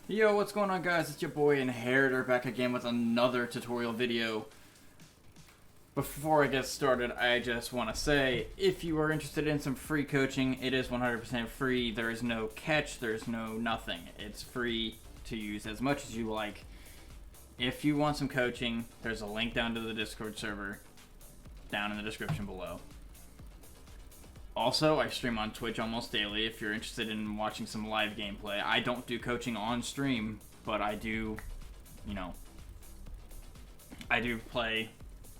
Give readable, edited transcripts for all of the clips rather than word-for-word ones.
Yo, what's going on, guys? It's your boy Inheritor back again with another tutorial video. Before I get started, I just want to say, if you are interested in some free coaching, it is 100% free. There is no catch, there's no nothing. It's free to use as much as you like. If you want some coaching, there's a link down to the Discord server down in the description below. Also, I stream on Twitch almost daily if you're interested in watching some live gameplay. I don't do coaching on stream, but I do, I do play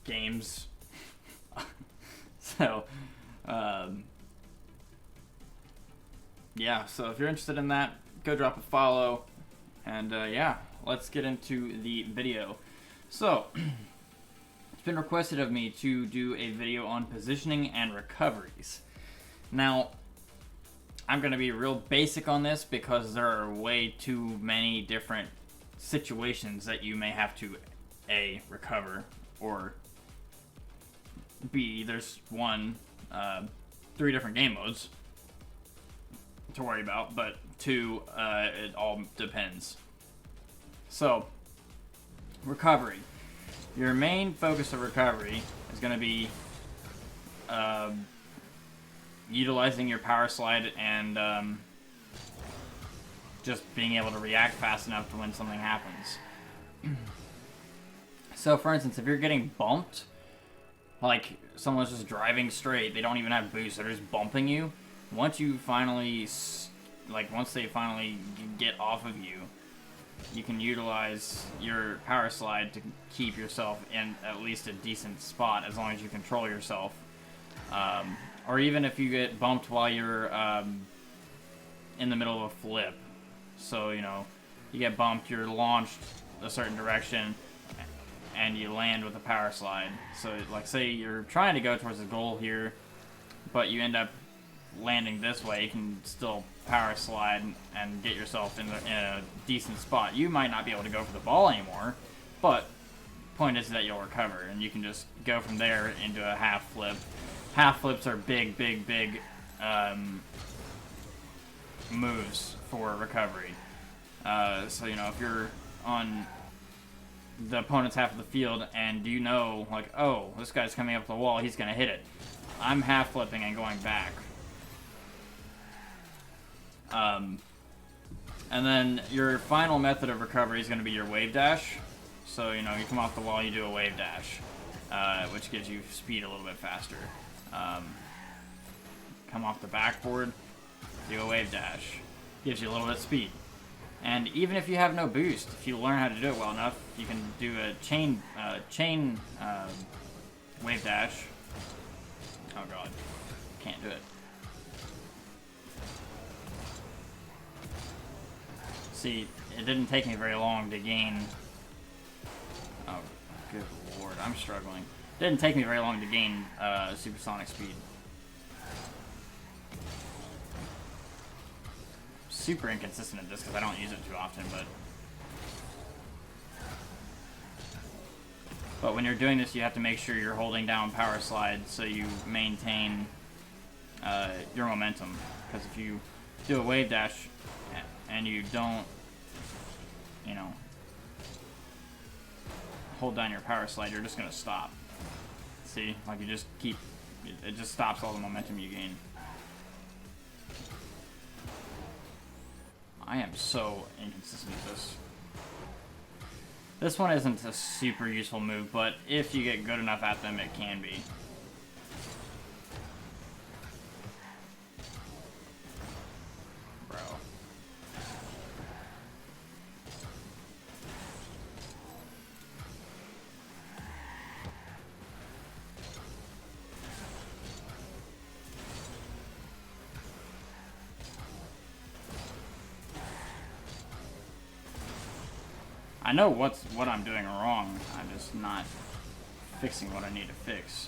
games. So, yeah, so if you're interested in that, go drop a follow. And yeah, let's get into the video. So, it's been requested of me to do a video on positioning and recoveries. Now, I'm going to be real basic on this because there are way too many different situations that you may have to A, recover, or B, there's three different game modes to worry about, but two, it all depends. So, recovery. Your main focus of recovery is going to be utilizing your power slide and just being able to react fast enough to when something happens. So, for instance, if you're getting bumped, like someone's just driving straight, they don't even have boost, they're just bumping you. Once they finally get off of you, you can utilize your power slide to keep yourself in at least a decent spot as long as you control yourself. Or even if you get bumped while you're in the middle of a flip. So, you get bumped, you're launched a certain direction, and you land with a power slide. So, like, say you're trying to go towards the goal here, but you end up landing this way, you can still power slide and get yourself in a decent spot. You might not be able to go for the ball anymore, but point is that you'll recover, and you can just go from there into a half flip. Half flips are big moves for recovery. So, if you're on the opponent's half of the field and like, oh, this guy's coming up the wall, he's going to hit it. I'm half flipping and going back. And then your final method of recovery is going to be your wave dash. So, you come off the wall, you do a wave dash, which gives you speed a little bit faster. Come off the backboard, do a wave dash. Gives you a little bit of speed. And even if you have no boost, if you learn how to do it well enough, you can do a chain wave dash. Oh god, can't do it. See, it didn't take me very long to gain... Oh, good lord, I'm struggling. It didn't take me very long to gain supersonic speed. Super inconsistent at this because I don't use it too often, but when you're doing this, you have to make sure you're holding down power slide so you maintain your momentum. Because if you do a wave dash and you don't, hold down your power slide, you're just gonna stop. See, like it just stops all the momentum you gain. I am so inconsistent with this. This one isn't a super useful move, but if you get good enough at them, it can be. Bro. I know what I'm doing wrong, I'm just not fixing what I need to fix.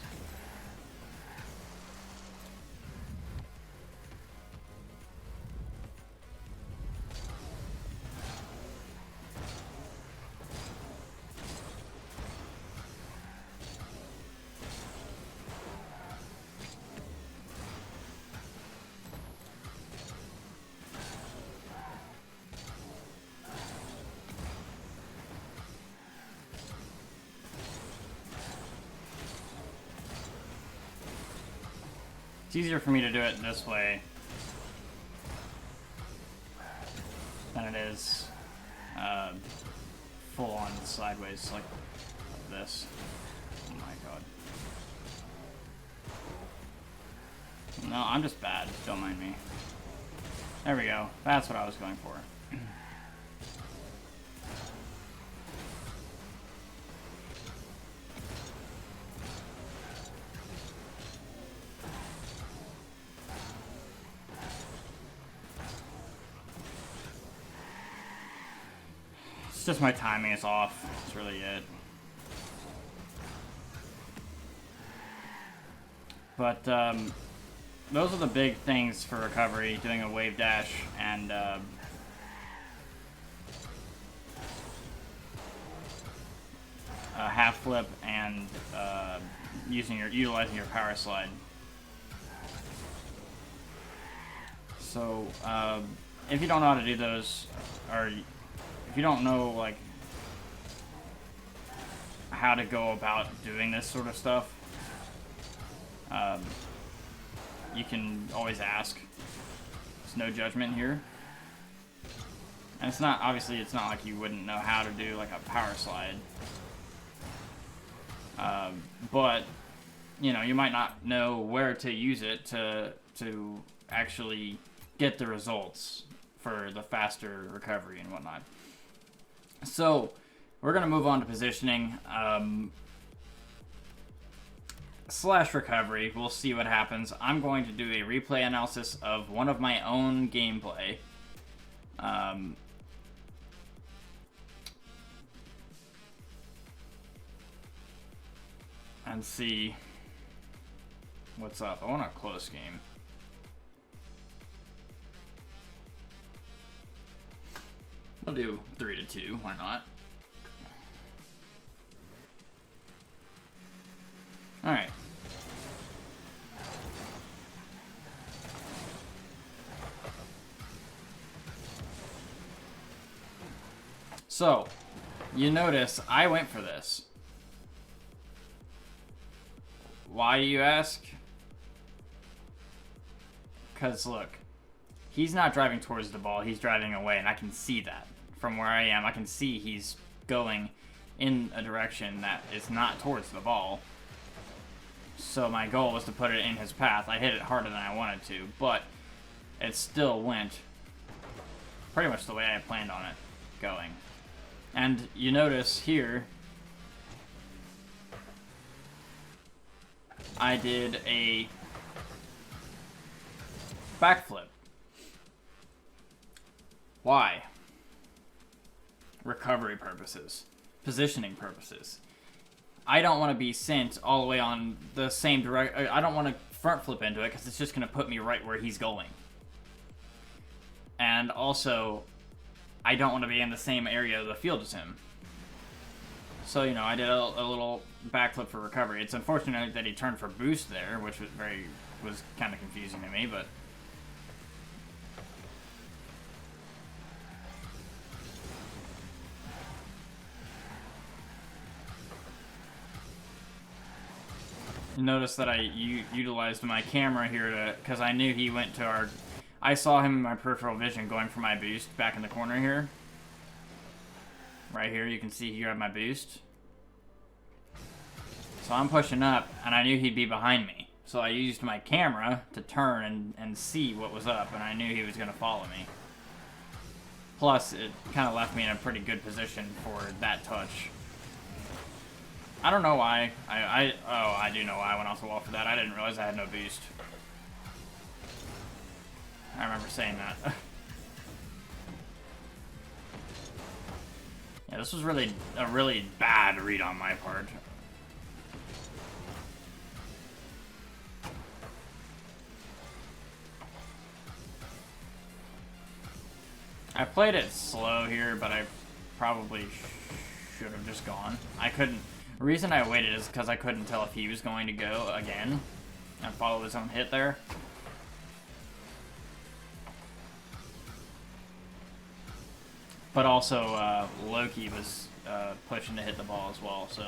It's easier for me to do it this way than it is full on sideways like this. Oh my god. No, I'm just bad. Don't mind me. There we go. That's what I was going for. It's just my timing is off. That's really it. But those are the big things for recovery, doing a wave dash and a half flip and utilizing your power slide. So if you don't know how to do those, or if you don't know like how to go about doing this sort of stuff, you can always ask. There's no judgment here. And it's not, obviously, it's not like you wouldn't know how to do like a power slide. But, you know, you might not know where to use it to actually get the results for the faster recovery and whatnot. So, we're going to move on to positioning. Slash recovery. We'll see what happens. I'm going to do a replay analysis of one of my own gameplay. And see what's up. I want a close game. I'll do 3-2. Why not? All right. So, you notice I went for this. Why, you ask? Because, look, he's not driving towards the ball, he's driving away, and I can see that. From where I am, I can see he's going in a direction that is not towards the ball. So my goal was to put it in his path. I hit it harder than I wanted to, but it still went pretty much the way I planned on it going. And you notice here, I did a backflip. Why? Recovery purposes. Positioning purposes. I don't want to be sent all the way on the same direct. I don't want to front flip into it because it's just going to put me right where he's going. And also, I don't want to be in the same area of the field as him. So, you know, I did a little backflip for recovery. It's unfortunate that he turned for boost there, which was kind of confusing to me, but notice that I utilized my camera here because I knew he went to our. I saw him in my peripheral vision going for my boost back in the corner here. Right here, you can see he grabbed my boost. So I'm pushing up, and I knew he'd be behind me. So I used my camera to turn and see what was up, and I knew he was going to follow me. Plus, it kind of left me in a pretty good position for that touch. I don't know why. I do know why I went off the wall for that. I didn't realize I had no boost. I remember saying that. Yeah, this was really a really bad read on my part. I played it slow here, but I probably should have just gone. I couldn't. The reason I waited is because I couldn't tell if he was going to go again and follow his own hit there. But also, Loki was pushing to hit the ball as well, so.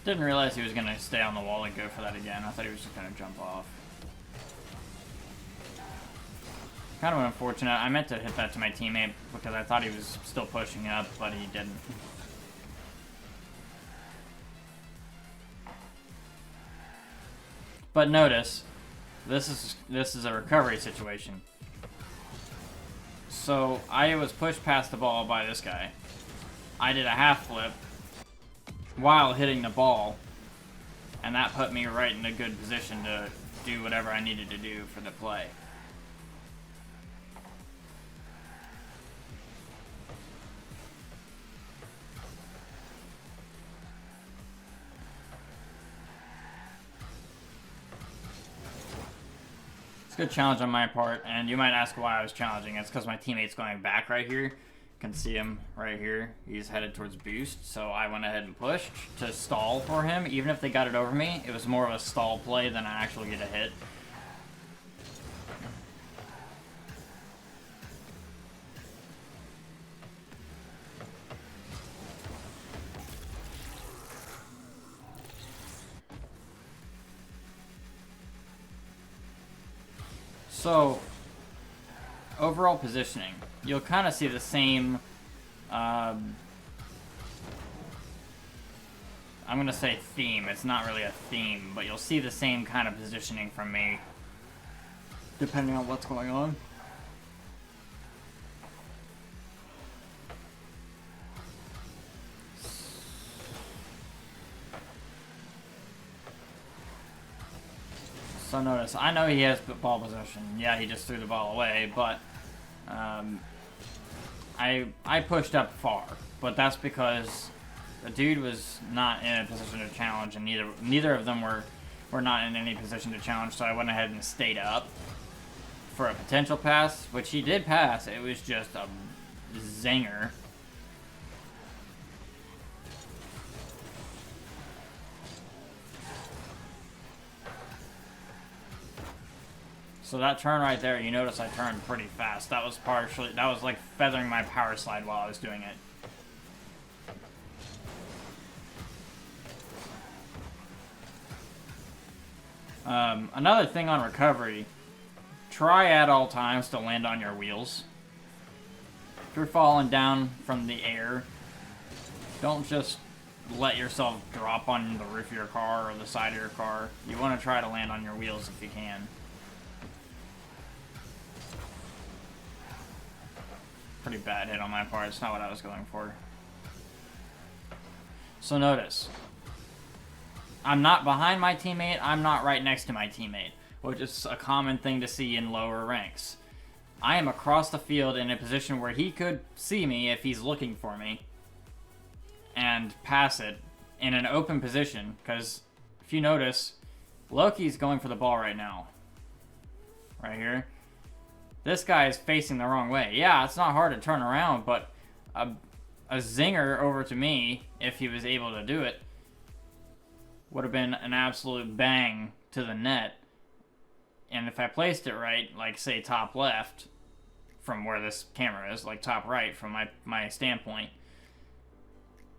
Didn't realize he was going to stay on the wall and go for that again. I thought he was just going to jump off. Kind of unfortunate. I meant to hit that to my teammate because I thought he was still pushing up, but he didn't. But notice, this is a recovery situation. So I was pushed past the ball by this guy. I did a half flip while hitting the ball, and that put me right in a good position to do whatever I needed to do for the play. Good challenge on my part, and you might ask why I was challenging. It's because my teammate's going back right here. You can see him right here. He's headed towards boost, so I went ahead and pushed to stall for him. Even if they got it over me, it was more of a stall play than I actually get a hit. So, overall positioning, you'll kind of see the same, I'm going to say theme. It's not really a theme, but you'll see the same kind of positioning from me, depending on what's going on. So notice, I know he has ball possession. Yeah, he just threw the ball away, but I pushed up far. But that's because the dude was not in a position to challenge, and neither of them were not in any position to challenge. So I went ahead and stayed up for a potential pass, which he did pass. It was just a zinger. So that turn right there, you notice I turned pretty fast. That was like feathering my power slide while I was doing it. Another thing on recovery, try at all times to land on your wheels. If you're falling down from the air, don't just let yourself drop on the roof of your car or the side of your car. You want to try to land on your wheels if you can. Pretty bad hit on my part. It's not what I was going for. So notice, I'm not behind my teammate. I'm not right next to my teammate, which is a common thing to see in lower ranks. I am across the field in a position where he could see me if he's looking for me and pass it in an open position, because if you notice, Loki's going for the ball right now. Right here. This guy is facing the wrong way. Yeah, it's not hard to turn around, but a zinger over to me, if he was able to do it, would have been an absolute bang to the net. And if I placed it right, like say top left, from where this camera is, like top right from my standpoint,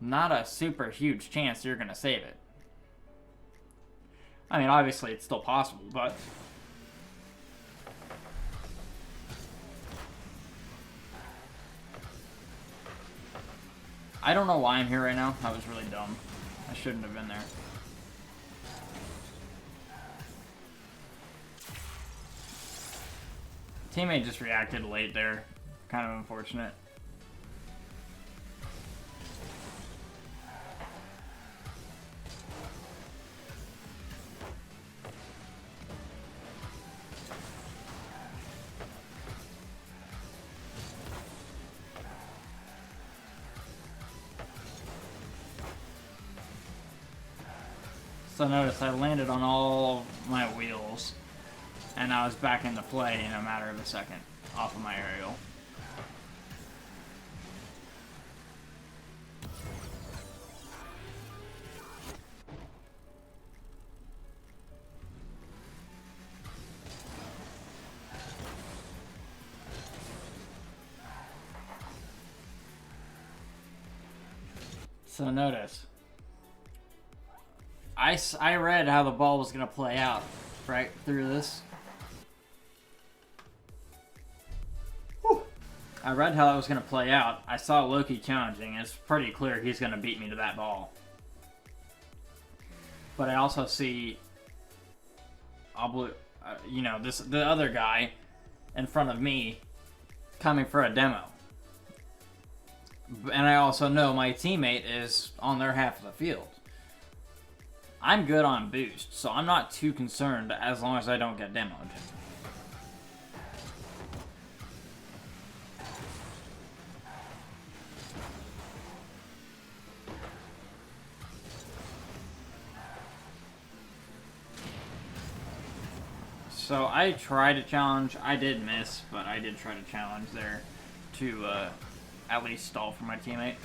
not a super huge chance you're going to save it. I mean, obviously it's still possible, but... I don't know why I'm here right now. That was really dumb. I shouldn't have been there. Teammate just reacted late there. Kind of unfortunate. So notice I landed on all my wheels, and I was back into play in a matter of a second off of my aerial. So notice, I read how the ball was going to play out right through this. Whew. I read how it was going to play out. I saw Loki challenging. It's pretty clear he's going to beat me to that ball. But I also see, the other guy in front of me coming for a demo. And I also know my teammate is on their half of the field. I'm good on boost, so I'm not too concerned as long as I don't get demoed. So I tried to challenge. I did miss, but I did try to challenge there to at least stall for my teammate.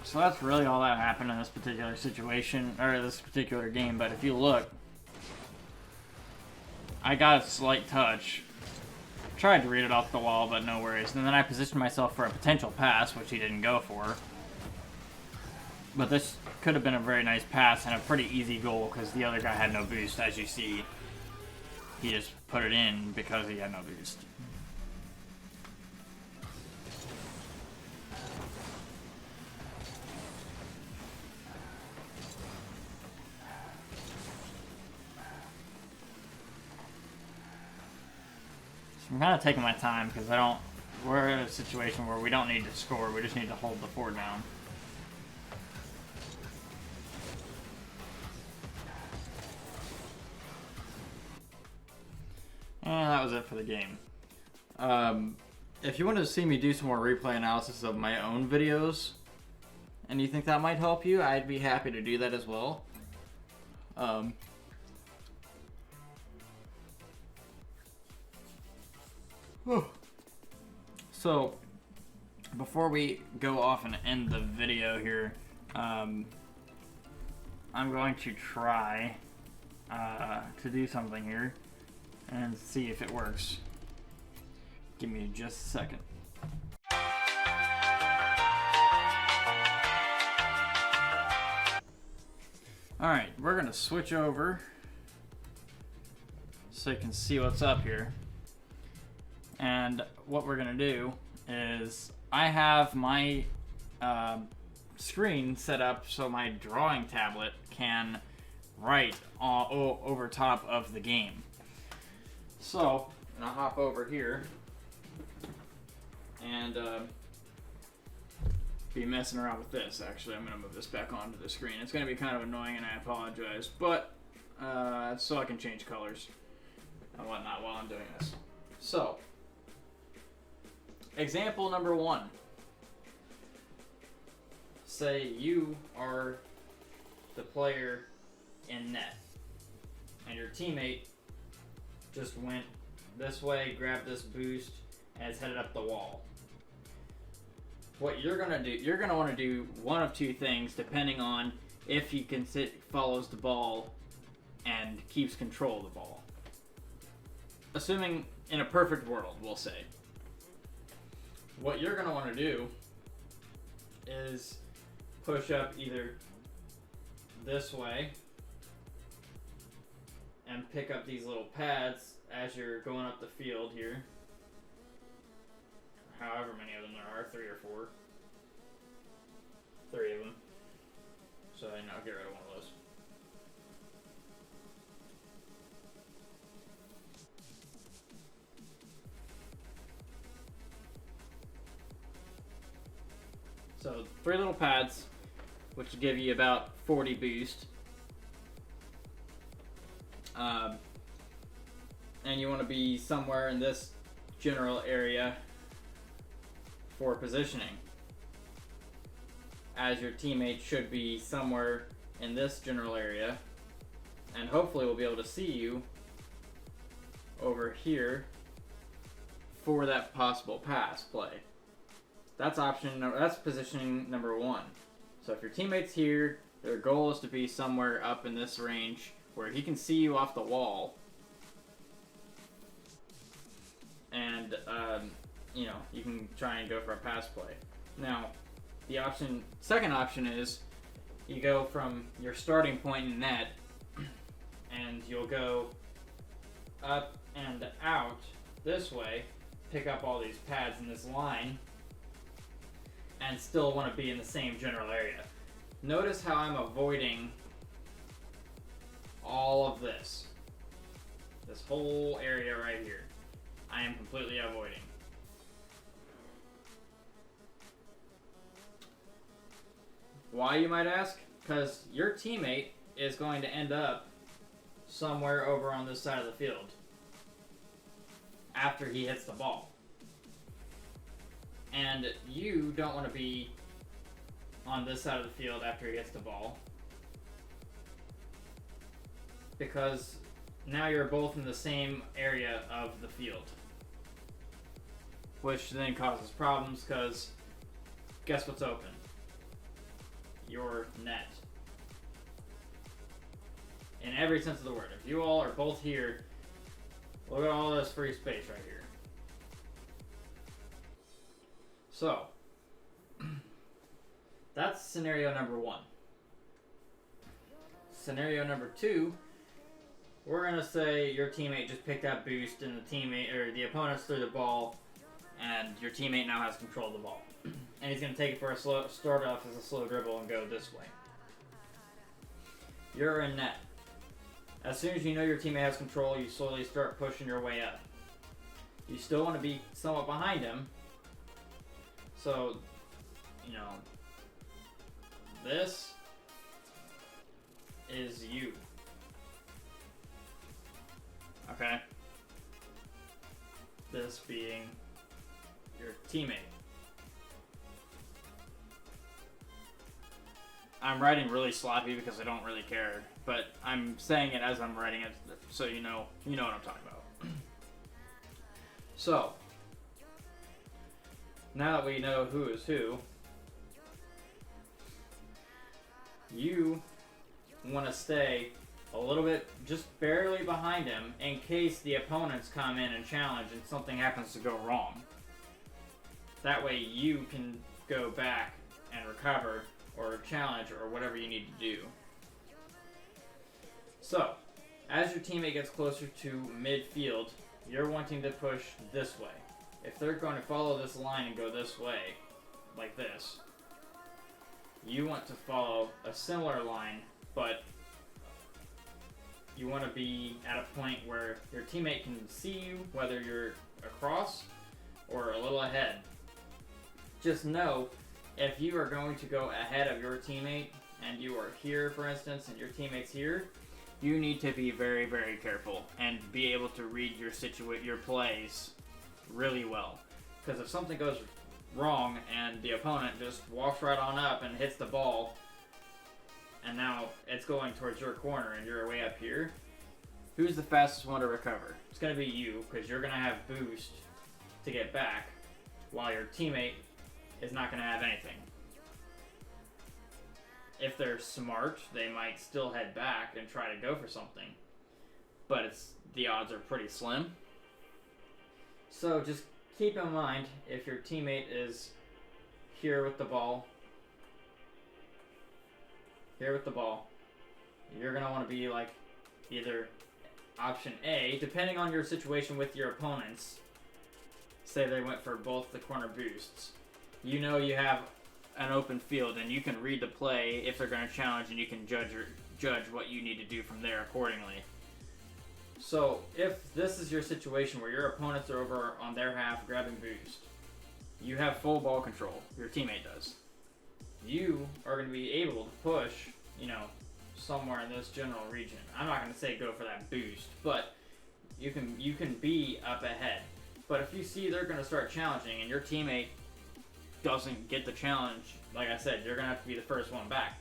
So that's really all that happened in this particular situation, or this particular game, but if you look, I got a slight touch, tried to read it off the wall, but no worries, and then I positioned myself for a potential pass, which he didn't go for, but this could have been a very nice pass and a pretty easy goal, because the other guy had no boost, as you see, he just put it in because he had no boost. I'm kind of taking my time because we're in a situation where we don't need to score, we just need to hold the fort down. And that was it for the game. If you wanted to see me do some more replay analysis of my own videos, and you think that might help you, I'd be happy to do that as well. So, before we go off and end the video here, I'm going to try to do something here and see if it works. Give me just a second. Alright, we're going to switch over so you can see what's up here. And what we're going to do is I have my screen set up so my drawing tablet can write over top of the game. So, I'm going to hop over here and be messing around with this. Actually, I'm going to move this back onto the screen. It's going to be kind of annoying and I apologize, but so I can change colors and whatnot while I'm doing this. So, example number 1. Say you are the player in net, and your teammate just went this way, grabbed this boost, and is headed up the wall. What you're gonna do, you're gonna want to do one of two things, depending on if he follows the ball and keeps control of the ball. Assuming in a perfect world, we'll say. What you're going to want to do is push up either this way and pick up these little pads as you're going up the field here. However many of them there are, 3 or 4. 3 of them. So I'll get rid of one of those. So 3 little pads, which will give you about 40 boost. And you want to be somewhere in this general area for positioning, as your teammate should be somewhere in this general area, and hopefully we'll be able to see you over here for that possible pass play. That's positioning number 1. So if your teammate's here, their goal is to be somewhere up in this range where he can see you off the wall. And, you can try and go for a pass play. Now, second option is you go from your starting point in net and you'll go up and out this way, pick up all these pads in this line, and still want to be in the same general area. Notice how I'm avoiding all of this. This whole area right here. I am completely avoiding. Why, you might ask? Because your teammate is going to end up somewhere over on this side of the field after he hits the ball. And you don't want to be on this side of the field after he hits the ball, because now you're both in the same area of the field, which then causes problems because guess what's open? Your net. In every sense of the word. If you all are both here, look at all this free space right here. So, that's scenario number 1. Scenario number 2, we're going to say your teammate just picked that boost and the opponent's threw the ball and your teammate now has control of the ball. And he's going to take it for a start off as a slow dribble and go this way. You're in net. As soon as you know your teammate has control, you slowly start pushing your way up. You still want to be somewhat behind him. So, this is you. Okay? This being your teammate. I'm writing really sloppy because I don't really care, but I'm saying it as I'm writing it so you know what I'm talking about. So, now that we know who is who, you want to stay a little bit, just barely behind him in case the opponents come in and challenge and something happens to go wrong. That way you can go back and recover or challenge or whatever you need to do. So, as your teammate gets closer to midfield, you're wanting to push this way. If they're going to follow this line and go this way, like this, you want to follow a similar line, but you want to be at a point where your teammate can see you, whether you're across or a little ahead. Just know, if you are going to go ahead of your teammate, and you are here, for instance, and your teammate's here, you need to be very, very careful and be able to read your plays really well. Because if something goes wrong and the opponent just walks right on up and hits the ball, and now it's going towards your corner and you're way up here, who's the fastest one to recover? It's going to be you, because you're going to have boost to get back, while your teammate is not going to have anything. If they're smart, they might still head back and try to go for something, but the odds are pretty slim. So just keep in mind, if your teammate is here with the ball, you're going to want to be like either option A, depending on your situation with your opponents. Say they went for both the corner boosts. You know you have an open field and you can read the play if they're going to challenge, and you can judge what you need to do from there accordingly. So if this is your situation where your opponents are over on their half grabbing boost, you have full ball control. Your teammate does. You are going to be able to push, somewhere in this general region. I'm not going to say go for that boost, but you can be up ahead. But if you see they're going to start challenging and your teammate doesn't get the challenge, like I said, you're going to have to be the first one back.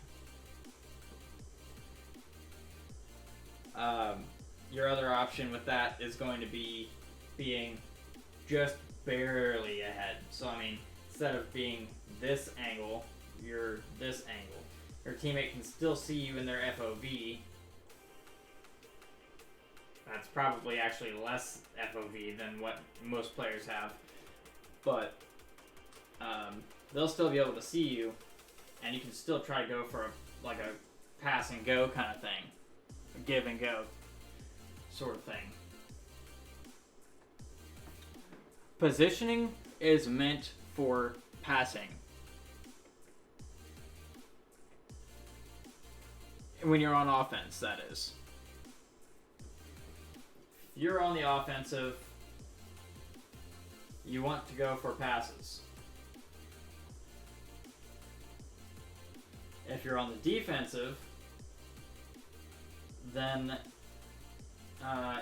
Your other option with that is going to be being just barely ahead. So, I mean, instead of being this angle, you're this angle. Your teammate can still see you in their FOV. That's probably actually less FOV than what most players have. But they'll still be able to see you, and you can still try to go for like a pass and go kind of thing. A give and go sort of thing. Positioning is meant for passing. When you're on offense, that is. If you're on the offensive, you want to go for passes. If you're on the defensive, then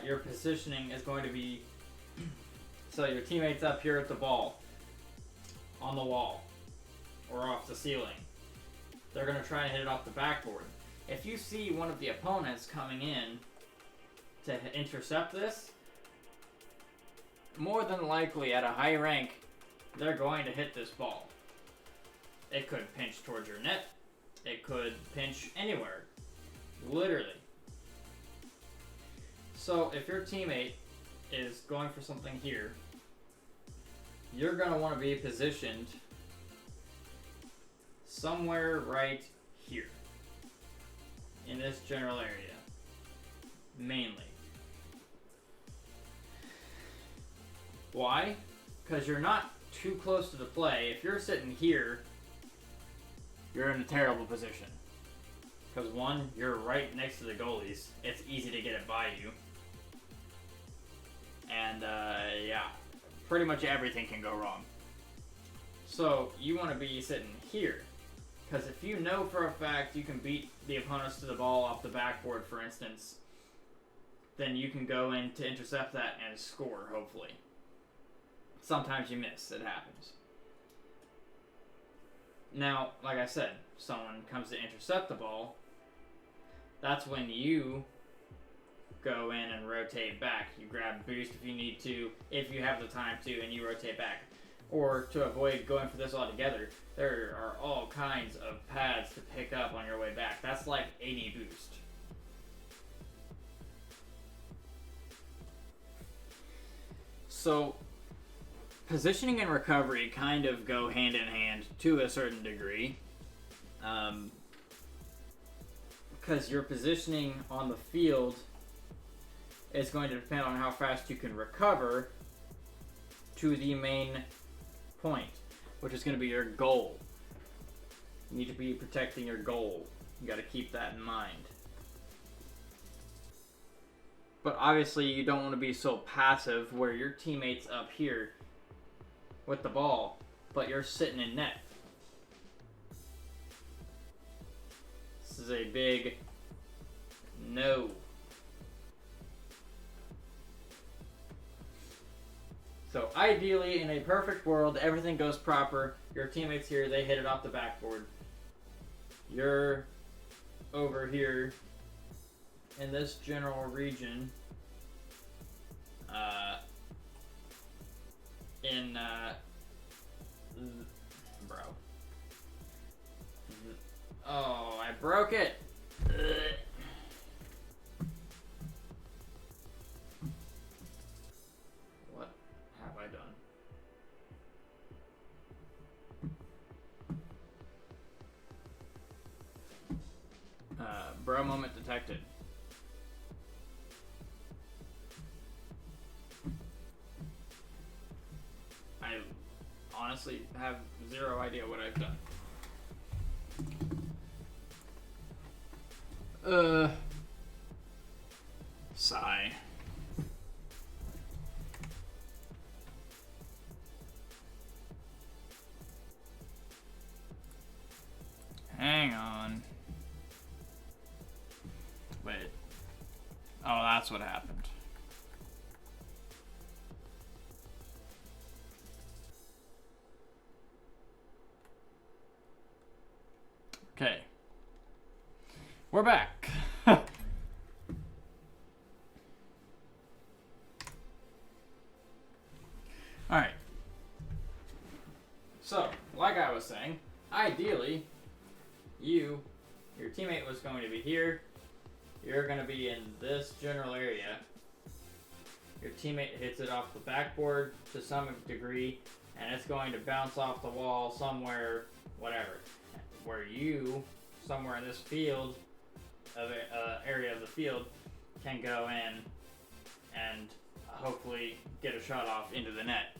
your positioning is going to be so your teammate's up here at the ball, on the wall, or off the ceiling. They're going to try and hit it off the backboard. If you see one of the opponents coming in to intercept this, more than likely at a high rank, they're going to hit this ball. It could pinch towards your net. It could pinch anywhere. Literally. So if your teammate is going for something here, you're going to want to be positioned somewhere right here. In this general area. Mainly. Why? Because you're not too close to the play. If you're sitting here, you're in a terrible position. Because one, you're right next to the goalies. It's easy to get it by you. And yeah, pretty much everything can go wrong. So you want to be sitting here. Because if you know for a fact you can beat the opponents to the ball off the backboard, for instance, then you can go in to intercept that and score, hopefully. Sometimes you miss. It happens. Now, like I said, someone comes to intercept the ball. That's when you go in and rotate back. You grab boost if you need to, if you have the time to, and you rotate back. Or to avoid going for this altogether, there are all kinds of pads to pick up on your way back. That's like 80 boost. So, positioning and recovery kind of go hand in hand to a certain degree. Because your positioning on the field is going to depend on how fast you can recover to the main point, which is going to be your goal. You need to be protecting your goal. You got to keep that in mind. But obviously you don't want to be so passive where your teammate's up here with the ball, but you're sitting in net. This is a big no. So ideally, in a perfect world, everything goes proper. Your teammates here, they hit it off the backboard. You're over here in this general region. Bro. Oh, I broke it. What have I done? Bro moment detected. I honestly have zero idea what I've done. Sigh. Hang on. Wait. Oh, that's what happened. Okay. We're back. Alright. So, like I was saying, ideally, your teammate was going to be here. You're going to be in this general area. Your teammate hits it off the backboard to some degree, and it's going to bounce off the wall somewhere, whatever. Where you, somewhere in this field, area of the field, can go in and hopefully get a shot off into the net.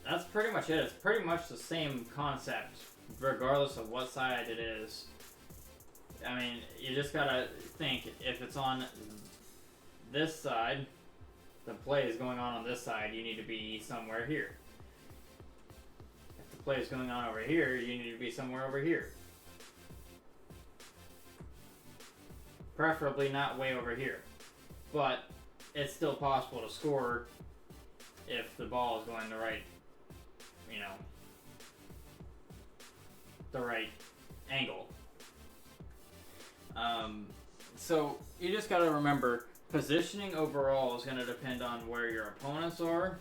That's pretty much it. It's pretty much the same concept, regardless of what side it is. I mean, you just gotta think, if it's on this side, the play is going on this side, you need to be somewhere here. If the play is going on over here, you need to be somewhere over here. Preferably not way over here. But it's still possible to score if the ball is going the right, the right angle. So you just got to remember, positioning overall is going to depend on where your opponents are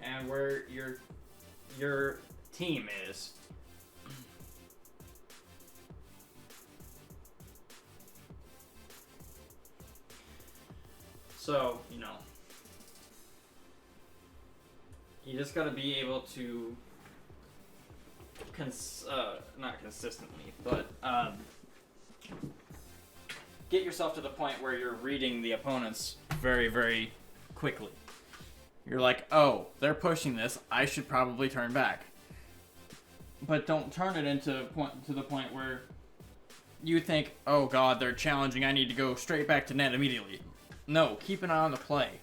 and where your team is. So, you just got to be able to not consistently, but get yourself to the point where you're reading the opponents very, very quickly. You're like, oh, they're pushing this, I should probably turn back. But don't turn it to the point where you think, oh god, they're challenging, I need to go straight back to net immediately. No, keep an eye on the play.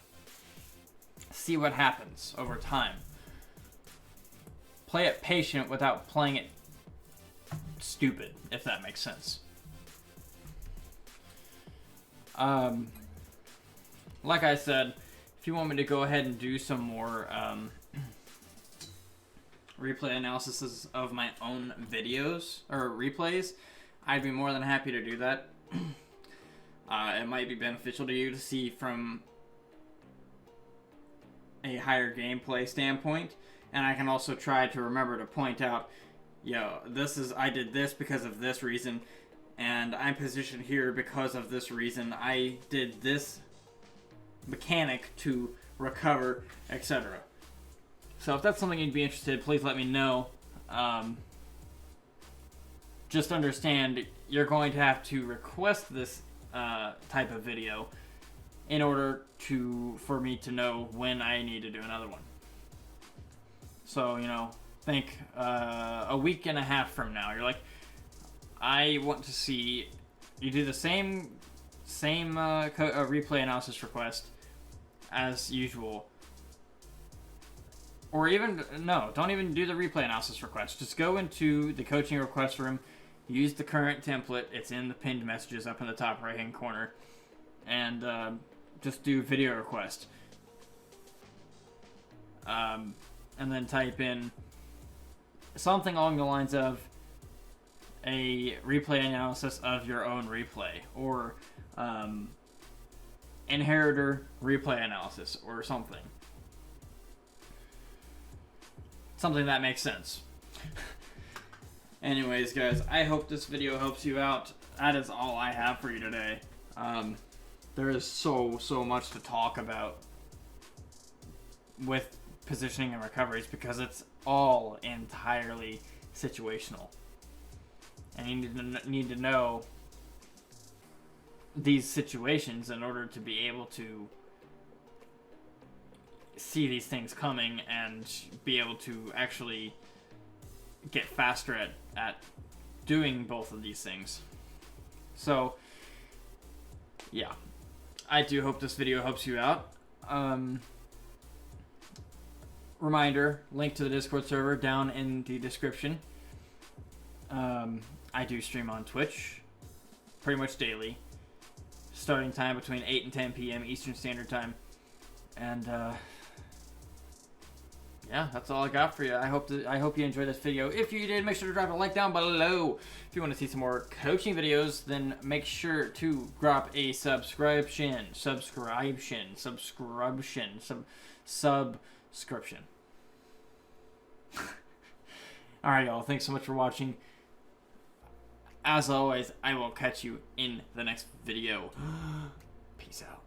See what happens over time. Play it patient without playing it stupid, if that makes sense. Like I said, if you want me to go ahead and do some more replay analysis of my own videos or replays, I'd be more than happy to do that. It might be beneficial to you to see from a higher gameplay standpoint, and I can also try to remember to point out, I did this because of this reason, and I'm positioned here because of this reason. I did this mechanic to recover, etc. So if that's something you'd be interested, please let me know. Just understand, you're going to have to request this type of video in order for me to know when I need to do another one. So, think a week and a half from now, you're like, I want to see you do the same replay analysis request as usual. Or don't even do the replay analysis request. Just go into the coaching request room, use the current template. It's in the pinned messages up in the top right hand corner, and just do video request. And then type in something along the lines of a replay analysis of your own replay, or inheritor replay analysis, or something that makes sense. Anyways, guys, I hope this video helps you out. That is all I have for you today. There is so much to talk about with positioning and recoveries, because it's all entirely situational, and you need to know these situations in order to be able to see these things coming and be able to actually get faster at doing both of these things. So yeah, I do hope this video helps you out. Reminder, link to the Discord server down in the description. I do stream on Twitch pretty much daily. Starting time between 8 and 10 p.m. Eastern Standard Time. And, yeah, that's all I got for you. I hope you enjoyed this video. If you did, make sure to drop a like down below. If you want to see some more coaching videos, then make sure to drop a subscription. Alright, y'all. Thanks so much for watching. As always, I will catch you in the next video. Peace out.